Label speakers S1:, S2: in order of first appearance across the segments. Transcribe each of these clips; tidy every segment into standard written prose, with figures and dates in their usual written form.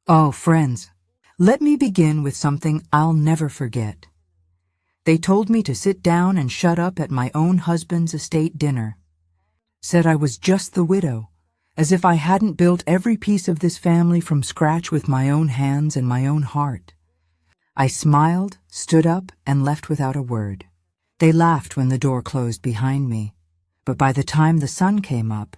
S1: Oh, friends, let me begin with something I'll never forget. They told me to sit down and shut up at my own husband's estate dinner. Said I was just the widow, as if I hadn't built every piece of this family from scratch with my own hands and my own heart. I smiled, stood up, and left without a word. They laughed when the door closed behind me, but by the time the sun came up,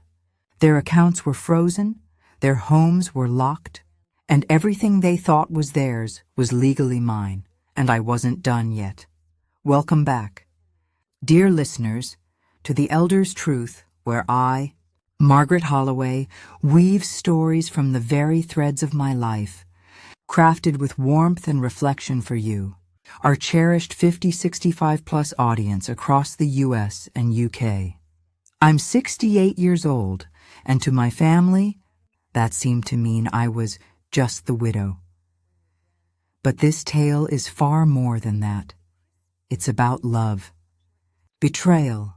S1: their accounts were frozen, their homes were locked, and everything they thought was theirs was legally mine, and I wasn't done yet. Welcome back, dear listeners, to The Elder's Truth, where I, Margaret Holloway, weave stories from the very threads of my life, crafted with warmth and reflection for you, our cherished 50-65-plus audience across the U.S. and U.K. I'm 68 years old, and to my family, that seemed to mean I was just the widow. But this tale is far more than that. It's about love, betrayal,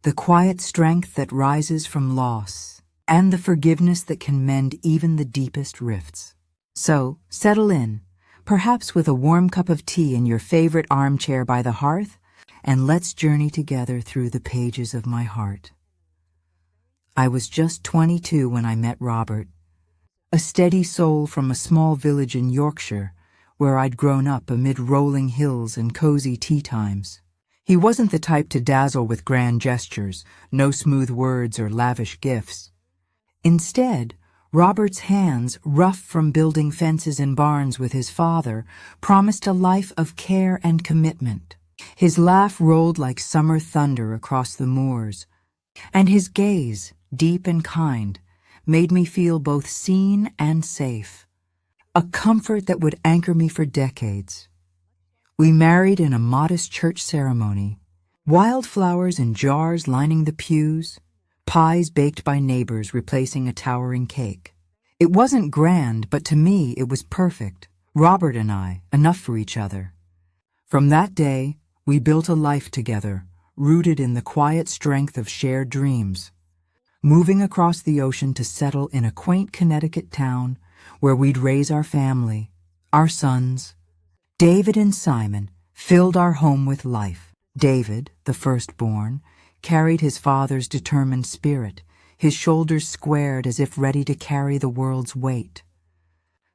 S1: the quiet strength that rises from loss, and the forgiveness that can mend even the deepest rifts. So, settle in, perhaps with a warm cup of tea in your favorite armchair by the hearth, and let's journey together through the pages of my heart. I was just 22 when I met Robert, a steady soul from a small village in Yorkshire, where I'd grown up amid rolling hills and cozy tea times. He wasn't the type to dazzle with grand gestures, no smooth words or lavish gifts. Instead, Robert's hands, rough from building fences and barns with his father, promised a life of care and commitment. His laugh rolled like summer thunder across the moors, and his gaze, deep and kind, made me feel both seen and safe, a comfort that would anchor me for decades. We married in a modest church ceremony, wildflowers in jars lining the pews, pies baked by neighbors replacing a towering cake. It wasn't grand, but to me it was perfect. Robert and I, enough for each other. From that day, we built a life together, rooted in the quiet strength of shared dreams, moving across the ocean to settle in a quaint Connecticut town where we'd raise our family, our sons. David and Simon filled our home with life. David, the firstborn, carried his father's determined spirit, his shoulders squared as if ready to carry the world's weight.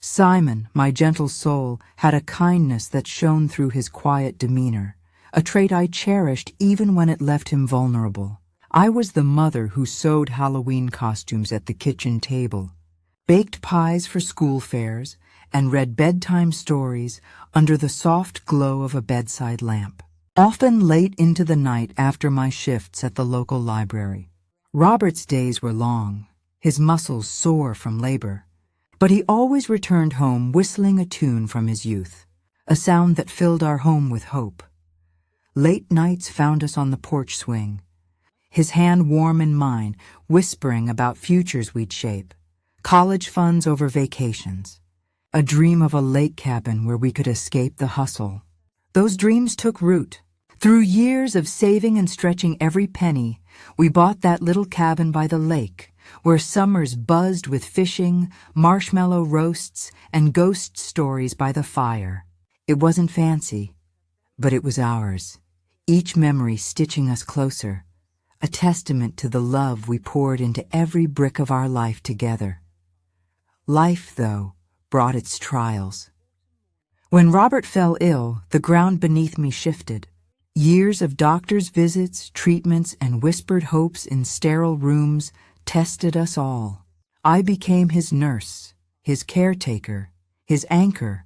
S1: Simon, my gentle soul, had a kindness that shone through his quiet demeanor, a trait I cherished even when it left him vulnerable. I was the mother who sewed Halloween costumes at the kitchen table, baked pies for school fairs, and read bedtime stories under the soft glow of a bedside lamp, often late into the night after my shifts at the local library. Robert's days were long, his muscles sore from labor, but he always returned home whistling a tune from his youth, a sound that filled our home with hope. Late nights found us on the porch swing, his hand warm in mine, whispering about futures we'd shape, college funds over vacations, a dream of a lake cabin where we could escape the hustle. Those dreams took root. Through years of saving and stretching every penny, we bought that little cabin by the lake, where summers buzzed with fishing, marshmallow roasts, and ghost stories by the fire. It wasn't fancy, but it was ours, each memory stitching us closer, a testament to the love we poured into every brick of our life together. Life, though, brought its trials. When Robert fell ill, the ground beneath me shifted. Years of doctor's visits, treatments, and whispered hopes in sterile rooms tested us all. I became his nurse, his caretaker, his anchor,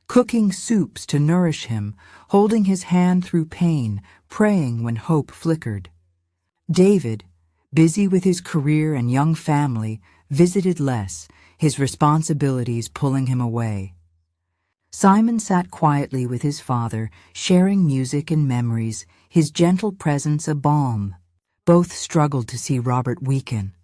S1: cooking soups to nourish him, holding his hand through pain, praying when hope flickered. David, busy with his career and young family, visited less, his responsibilities pulling him away. Simon sat quietly with his father, sharing music and memories, his gentle presence a balm. Both struggled to see Robert weaken,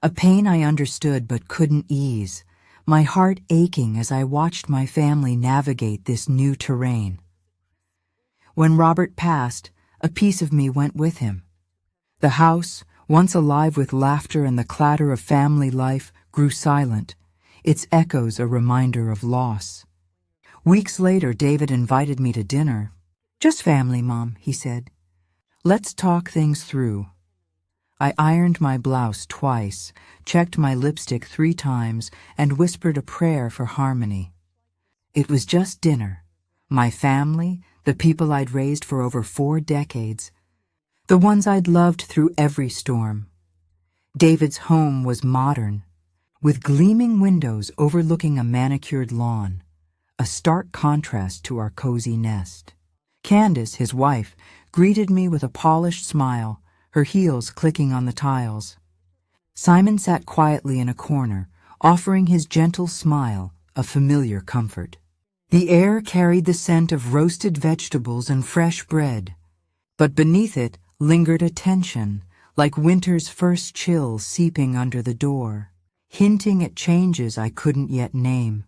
S1: a pain I understood but couldn't ease, my heart aching as I watched my family navigate this new terrain. When Robert passed, a piece of me went with him. The house, once alive with laughter and the clatter of family life, grew silent, its echoes a reminder of loss. Weeks later, David invited me to dinner. "Just family, Mom," he said. "Let's talk things through." I ironed my blouse twice, checked my lipstick 3 times, and whispered a prayer for harmony. It was just dinner. My family, the people I'd raised for over 4 decades, the ones I'd loved through every storm. David's home was modern, with gleaming windows overlooking a manicured lawn, a stark contrast to our cozy nest. Candace, his wife, greeted me with a polished smile, her heels clicking on the tiles. Simon sat quietly in a corner, offering his gentle smile, a familiar comfort. The air carried the scent of roasted vegetables and fresh bread, but beneath it lingered a tension, like winter's first chill seeping under the door, hinting at changes I couldn't yet name.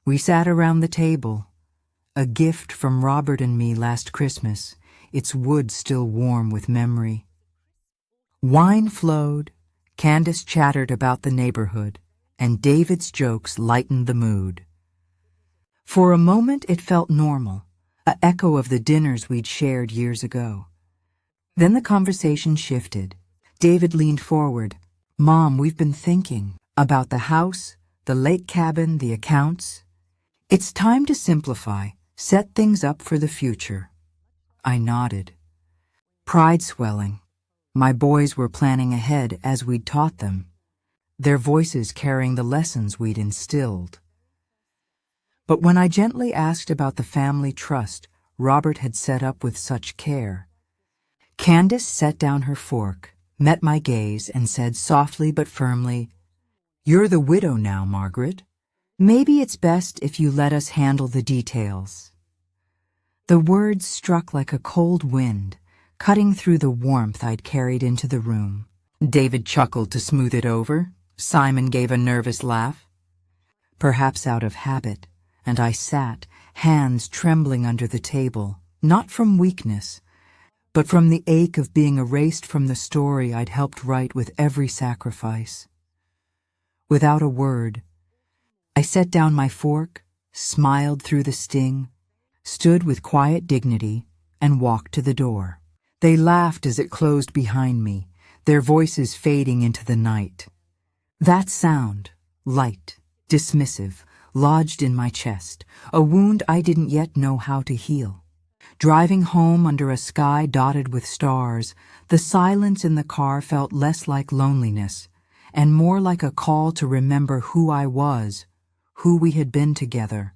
S1: We sat around the table, a gift from Robert and me last Christmas, its wood still warm with memory. Wine flowed, Candace chattered about the neighborhood, and David's jokes lightened the mood. For a moment it felt normal, an echo of the dinners we'd shared years ago. Then the conversation shifted. David leaned forward. "Mom, we've been thinking about the house, the lake cabin, the accounts. It's time to simplify, set things up for the future." I nodded. Pride swelling. My boys were planning ahead as we'd taught them, their voices carrying the lessons we'd instilled. But when I gently asked about the family trust Robert had set up with such care, Candace set down her fork, met my gaze, and said softly but firmly, "You're the widow now, Margaret. Maybe it's best if you let us handle the details." The words struck like a cold wind, cutting through the warmth I'd carried into the room. David chuckled to smooth it over. Simon gave a nervous laugh, perhaps out of habit, and I sat, hands trembling under the table, not from weakness, but from the ache of being erased from the story I'd helped write with every sacrifice. Without a word, I set down my fork, smiled through the sting, stood with quiet dignity, and walked to the door. They laughed as it closed behind me, their voices fading into the night. That sound, light, dismissive, lodged in my chest, a wound I didn't yet know how to heal. Driving home under a sky dotted with stars, the silence in the car felt less like loneliness, and more like a call to remember who I was, who we had been together.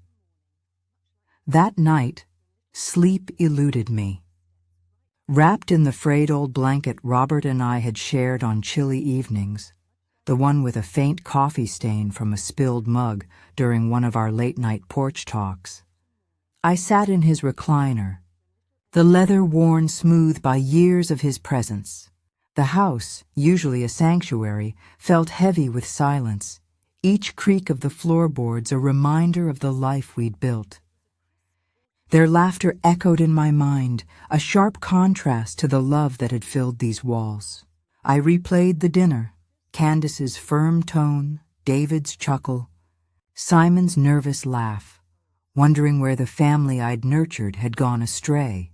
S1: That night, sleep eluded me. Wrapped in the frayed old blanket Robert and I had shared on chilly evenings, the one with a faint coffee stain from a spilled mug during one of our late-night porch talks, I sat in his recliner, the leather worn smooth by years of his presence. The house, usually a sanctuary, felt heavy with silence, each creak of the floorboards a reminder of the life we'd built. Their laughter echoed in my mind, a sharp contrast to the love that had filled these walls. I replayed the dinner, Candace's firm tone, David's chuckle, Simon's nervous laugh, wondering where the family I'd nurtured had gone astray.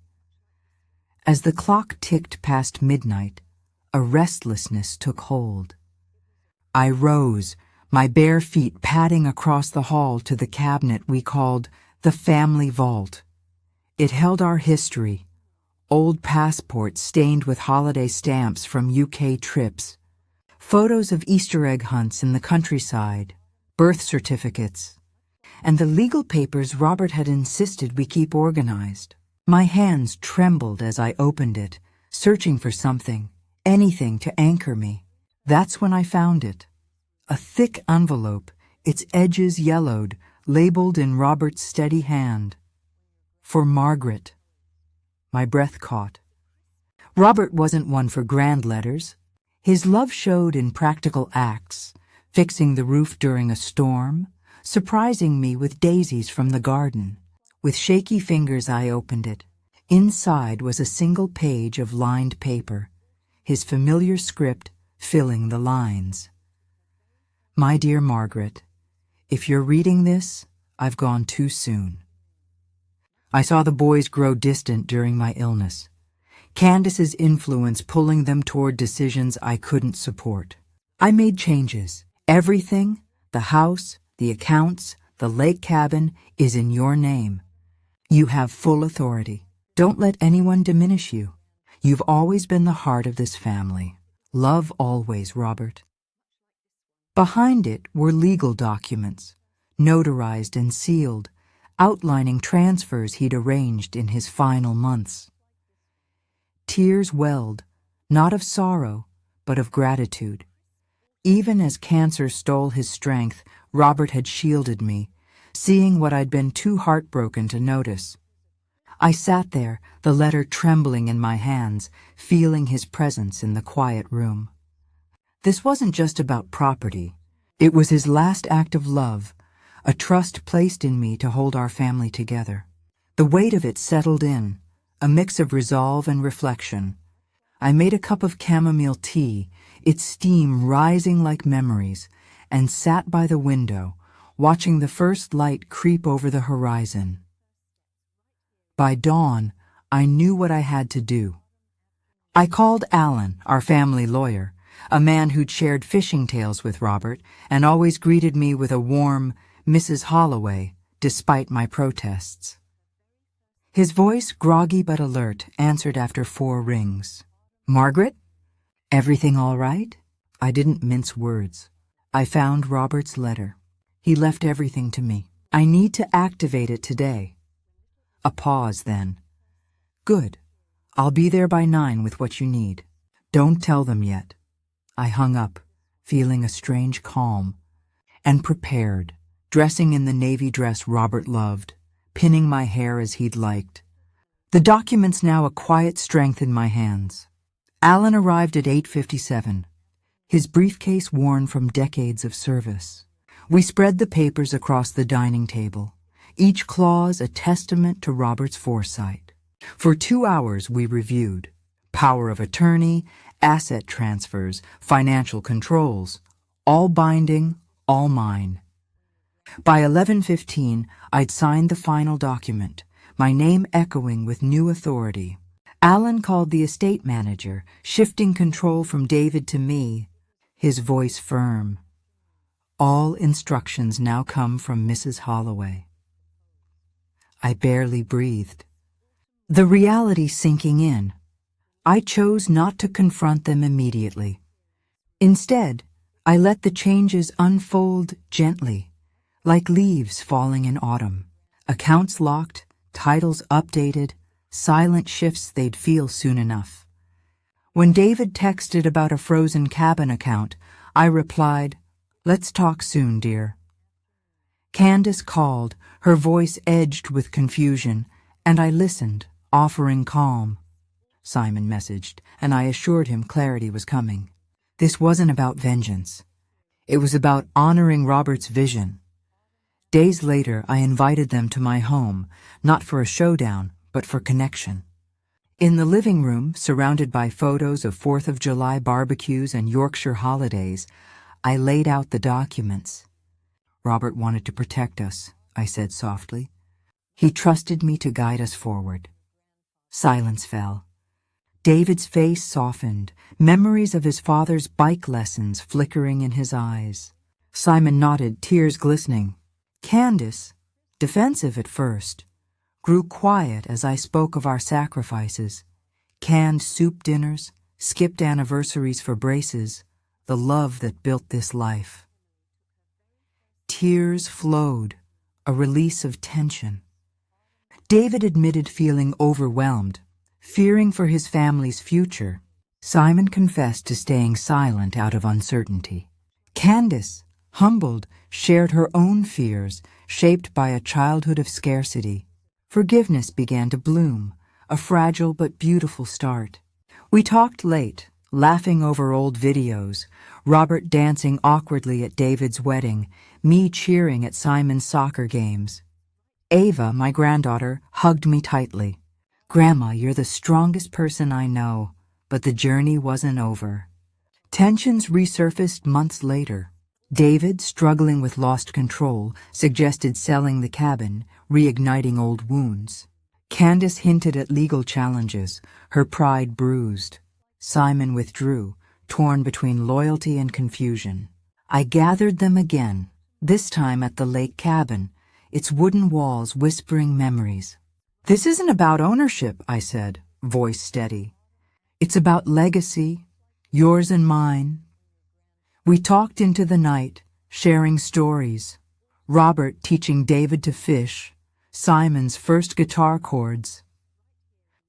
S1: As the clock ticked past midnight, a restlessness took hold. I rose, my bare feet padding across the hall to the cabinet we called the family vault. It held our history, old passports stained with holiday stamps from UK trips, photos of Easter egg hunts in the countryside, birth certificates, and the legal papers Robert had insisted we keep organized. My hands trembled as I opened it, searching for something, anything to anchor me. That's when I found it. A thick envelope, its edges yellowed, labeled in Robert's steady hand. For Margaret. My breath caught. Robert wasn't one for grand letters. His love showed in practical acts, fixing the roof during a storm, surprising me with daisies from the garden. With shaky fingers I opened it. Inside was a single page of lined paper, his familiar script filling the lines. My dear Margaret, if you're reading this, I've gone too soon. I saw the boys grow distant during my illness, Candace's influence pulling them toward decisions I couldn't support. I made changes. Everything, the house, the accounts, the lake cabin, is in your name. You have full authority. Don't let anyone diminish you. You've always been the heart of this family. Love always, Robert. Behind it were legal documents, notarized and sealed, outlining transfers he'd arranged in his final months. Tears welled, not of sorrow, but of gratitude. Even as cancer stole his strength, Robert had shielded me, seeing what I'd been too heartbroken to notice. I sat there, the letter trembling in my hands, feeling his presence in the quiet room. This wasn't just about property. It was his last act of love, a trust placed in me to hold our family together. The weight of it settled in, a mix of resolve and reflection. I made a cup of chamomile tea, its steam rising like memories, and sat by the window, watching the first light creep over the horizon. By dawn, I knew what I had to do. I called Alan, our family lawyer, a man who'd shared fishing tales with Robert and always greeted me with a warm Mrs. Holloway, despite my protests. His voice, groggy but alert, answered after 4 rings. "Margaret? Everything all right?" I didn't mince words. I found Robert's letter. He left everything to me. I need to activate it today. A pause, then. "Good. I'll be there by 9 with what you need. Don't tell them yet." I hung up, feeling a strange calm, and prepared, dressing in the navy dress Robert loved, pinning my hair as he'd liked. The documents now a quiet strength in my hands. Alan arrived at 8:57, his briefcase worn from decades of service. We spread the papers across the dining table, each clause a testament to Robert's foresight. For 2 hours we reviewed power of attorney, asset transfers, financial controls, all binding, all mine. By 11:15, I'd signed the final document, my name echoing with new authority. Alan called the estate manager, shifting control from David to me, his voice firm. All instructions now come from Mrs. Holloway. I barely breathed. The reality sinking in. I chose not to confront them immediately. Instead, I let the changes unfold gently, like leaves falling in autumn. Accounts locked, titles updated, silent shifts they'd feel soon enough. When David texted about a frozen cabin account, I replied, "Let's talk soon, dear." Candace called, her voice edged with confusion, and I listened, offering calm. Simon messaged, and I assured him clarity was coming. This wasn't about vengeance. It was about honoring Robert's vision. Days later, I invited them to my home, not for a showdown, but for connection. In the living room, surrounded by photos of 4th of July barbecues and Yorkshire holidays, I laid out the documents. "Robert wanted to protect us," I said softly. "He trusted me to guide us forward." Silence fell. David's face softened, memories of his father's bike lessons flickering in his eyes. Simon nodded, tears glistening. Candace, defensive at first, grew quiet as I spoke of our sacrifices. Canned soup dinners, skipped anniversaries for braces, the love that built this life. Tears flowed, a release of tension. David admitted feeling overwhelmed, fearing for his family's future. Simon confessed to staying silent out of uncertainty. Candace, humbled, shared her own fears, shaped by a childhood of scarcity. Forgiveness began to bloom, a fragile but beautiful start. We talked late, laughing over old videos, Robert dancing awkwardly at David's wedding, me cheering at Simon's soccer games. Ava, my granddaughter, hugged me tightly. "Grandma, you're the strongest person I know," but the journey wasn't over. Tensions resurfaced months later. David, struggling with lost control, suggested selling the cabin, reigniting old wounds. Candace hinted at legal challenges, her pride bruised. Simon withdrew, torn between loyalty and confusion. I gathered them again, this time at the lake cabin, its wooden walls whispering memories. "This isn't about ownership," I said, voice steady. "It's about legacy, yours and mine." We talked into the night, sharing stories. Robert teaching David to fish, Simon's first guitar chords.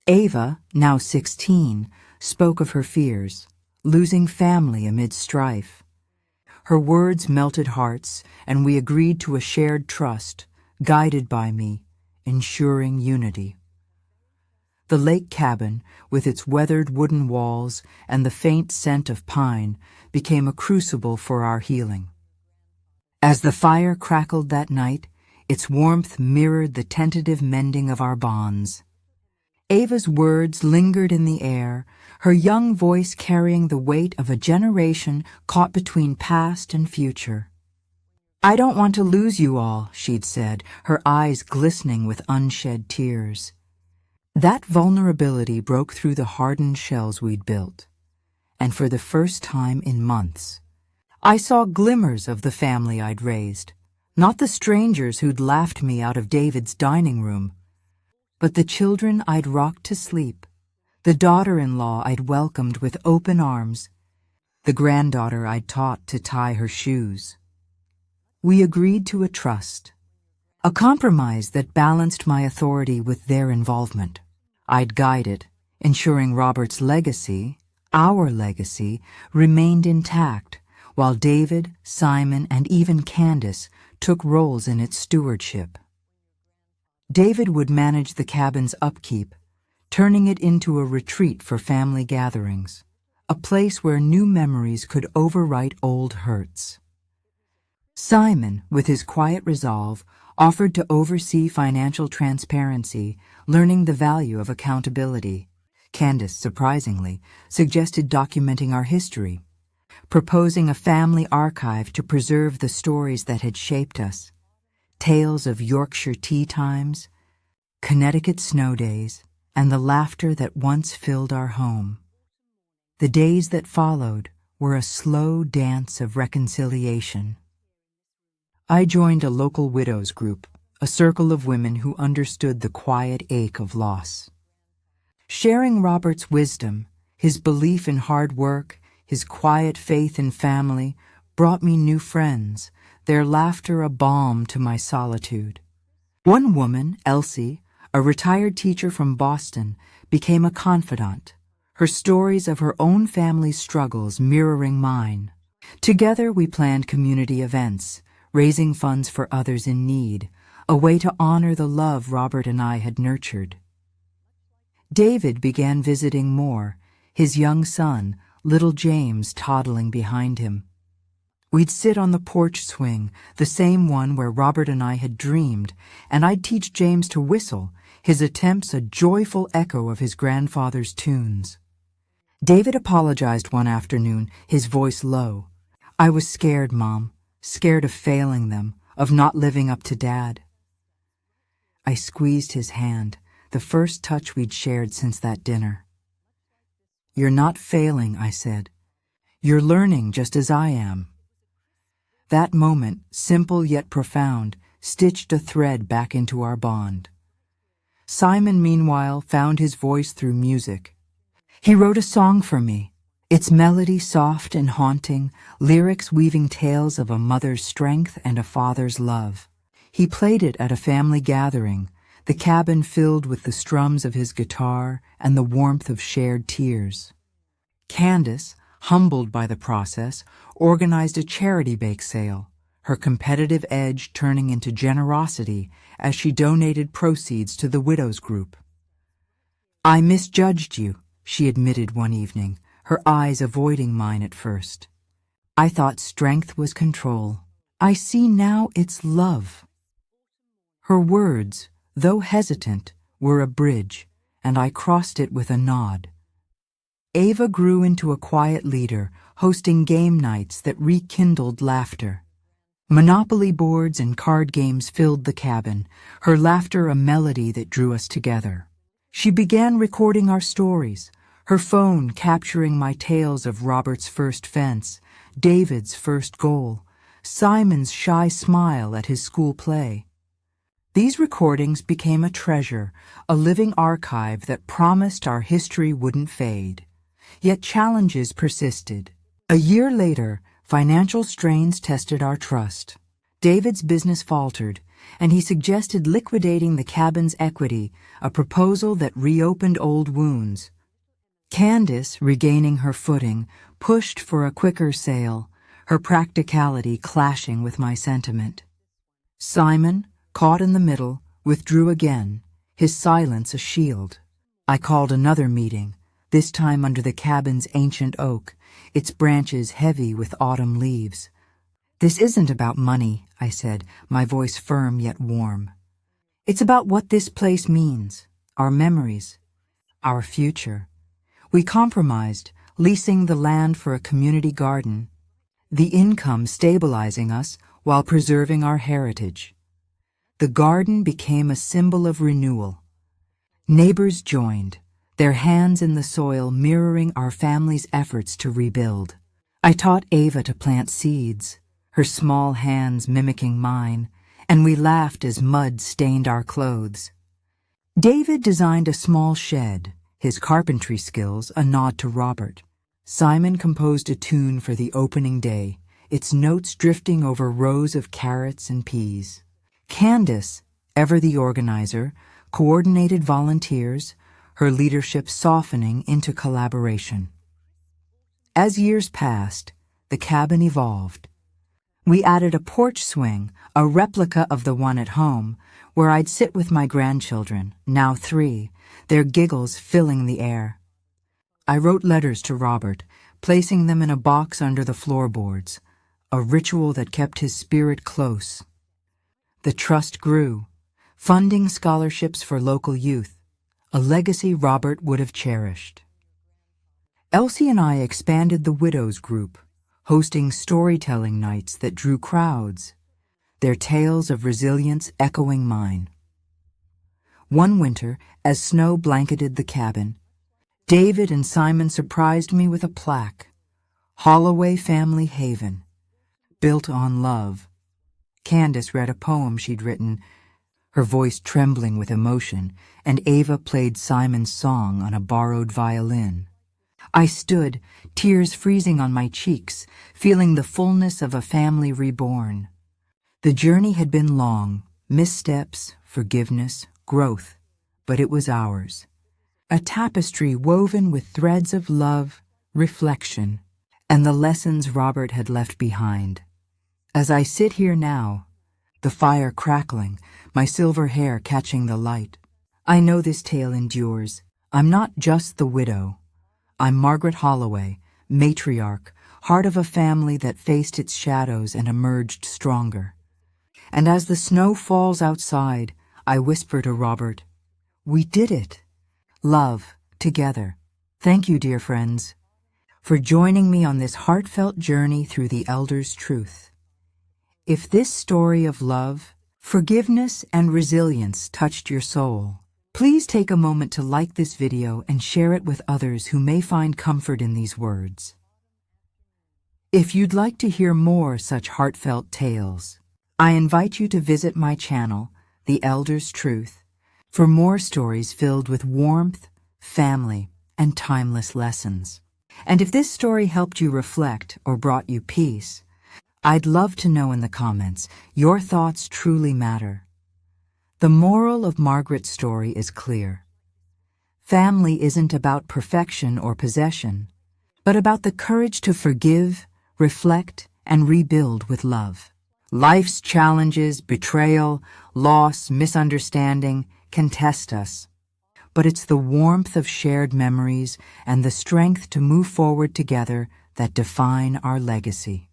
S1: Ava, now 16, spoke of her fears, losing family amid strife. Her words melted hearts, and we agreed to a shared trust, guided by me, ensuring unity. The lake cabin, with its weathered wooden walls and the faint scent of pine, became a crucible for our healing. As the fire crackled that night, its warmth mirrored the tentative mending of our bonds. Ava's words lingered in the air, her young voice carrying the weight of a generation caught between past and future. "I don't want to lose you all," she'd said, her eyes glistening with unshed tears. That vulnerability broke through the hardened shells we'd built, and for the first time in months, I saw glimmers of the family I'd raised, not the strangers who'd laughed me out of David's dining room, but the children I'd rocked to sleep, the daughter-in-law I'd welcomed with open arms, the granddaughter I'd taught to tie her shoes. We agreed to a trust, a compromise that balanced my authority with their involvement. I'd guide it, ensuring Robert's legacy, our legacy, remained intact, while David, Simon, and even Candace took roles in its stewardship. David would manage the cabin's upkeep, turning it into a retreat for family gatherings, a place where new memories could overwrite old hurts. Simon, with his quiet resolve, offered to oversee financial transparency, learning the value of accountability. Candace, surprisingly, suggested documenting our history, proposing a family archive to preserve the stories that had shaped us. Tales of Yorkshire tea times, Connecticut snow days, and the laughter that once filled our home. The days that followed were a slow dance of reconciliation. I joined a local widows group, a circle of women who understood the quiet ache of loss. Sharing Robert's wisdom, his belief in hard work, his quiet faith in family, brought me new friends, their laughter a balm to my solitude. One woman, Elsie, a retired teacher from Boston, became a confidant, her stories of her own family's struggles mirroring mine. Together we planned community events, raising funds for others in need, a way to honor the love Robert and I had nurtured. David began visiting more, his young son, little James, toddling behind him. We'd sit on the porch swing, the same one where Robert and I had dreamed, and I'd teach James to whistle, his attempts a joyful echo of his grandfather's tunes. David apologized one afternoon, his voice low. "I was scared, Mom. Scared of failing them, of not living up to Dad." I squeezed his hand, the first touch we'd shared since that dinner. "You're not failing," I said. "You're learning just as I am." That moment, simple yet profound, stitched a thread back into our bond. Simon, meanwhile, found his voice through music. He wrote a song for me, its melody soft and haunting, lyrics weaving tales of a mother's strength and a father's love. He played it at a family gathering, the cabin filled with the strums of his guitar and the warmth of shared tears. Candace, humbled by the process, organized a charity bake sale, her competitive edge turning into generosity as she donated proceeds to the widows group. "I misjudged you," she admitted one evening, her eyes avoiding mine at first. "I thought strength was control. I see now it's love." Her words, though hesitant, were a bridge, and I crossed it with a nod. Ava grew into a quiet leader, hosting game nights that rekindled laughter. Monopoly boards and card games filled the cabin, her laughter a melody that drew us together. She began recording our stories, her phone capturing my tales of Robert's first fence, David's first goal, Simon's shy smile at his school play. These recordings became a treasure, a living archive that promised our history wouldn't fade. Yet challenges persisted. A year later, financial strains tested our trust. David's business faltered, and he suggested liquidating the cabin's equity, a proposal that reopened old wounds. Candace, regaining her footing, pushed for a quicker sale, her practicality clashing with my sentiment. Simon, caught in the middle, withdrew again, his silence a shield. I called another meeting, this time under the cabin's ancient oak, its branches heavy with autumn leaves. "This isn't about money," I said, my voice firm yet warm. "It's about what this place means, our memories, our future." We compromised, leasing the land for a community garden, the income stabilizing us while preserving our heritage. The garden became a symbol of renewal. Neighbors joined, their hands in the soil mirroring our family's efforts to rebuild. I taught Ava to plant seeds, her small hands mimicking mine, and we laughed as mud stained our clothes. David designed a small shed, his carpentry skills a nod to Robert. Simon composed a tune for the opening day, its notes drifting over rows of carrots and peas. Candace, ever the organizer, coordinated volunteers, her leadership softening into collaboration. As years passed, the cabin evolved. We added a porch swing, a replica of the one at home, where I'd sit with my grandchildren, now 3, their giggles filling the air. I wrote letters to Robert, placing them in a box under the floorboards, a ritual that kept his spirit close. The trust grew, funding scholarships for local youth, a legacy Robert would have cherished. Elsie and I expanded the Widows Group, hosting storytelling nights that drew crowds, their tales of resilience echoing mine. One winter, as snow blanketed the cabin, David and Simon surprised me with a plaque, Holloway Family Haven, built on love. Candace read a poem she'd written, her voice trembling with emotion, and Ava played Simon's song on a borrowed violin. I stood, tears freezing on my cheeks, feeling the fullness of a family reborn. The journey had been long, missteps, forgiveness, growth, but it was ours. A tapestry woven with threads of love, reflection, and the lessons Robert had left behind. As I sit here now, the fire crackling, my silver hair catching the light, I know this tale endures. I'm not just the widow. I'm Margaret Holloway, matriarch, heart of a family that faced its shadows and emerged stronger. And as the snow falls outside, I whisper to Robert, "We did it. Love, together." Thank you, dear friends, for joining me on this heartfelt journey through the Elders' truth. If this story of love, forgiveness, and resilience touched your soul, please take a moment to like this video and share it with others who may find comfort in these words. If you'd like to hear more such heartfelt tales, I invite you to visit my channel, The Elders' Truth, for more stories filled with warmth, family, and timeless lessons. And if this story helped you reflect or brought you peace, I'd love to know in the comments. Your thoughts truly matter. The moral of Margaret's story is clear. Family isn't about perfection or possession, but about the courage to forgive, reflect, and rebuild with love. Life's challenges, betrayal, loss, misunderstanding can test us, but it's the warmth of shared memories and the strength to move forward together that define our legacy.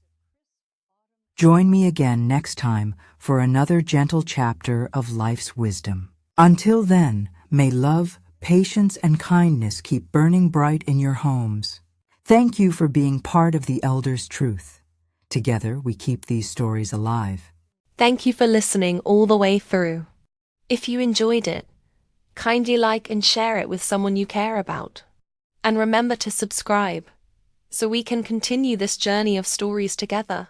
S1: Join me again next time for another gentle chapter of life's wisdom. Until then, may love, patience, and kindness keep burning bright in your homes. Thank you for being part of the Elders' Truth. Together, we keep these stories alive.
S2: Thank you for listening all the way through. If you enjoyed it, kindly like and share it with someone you care about. And remember to subscribe so we can continue this journey of stories together.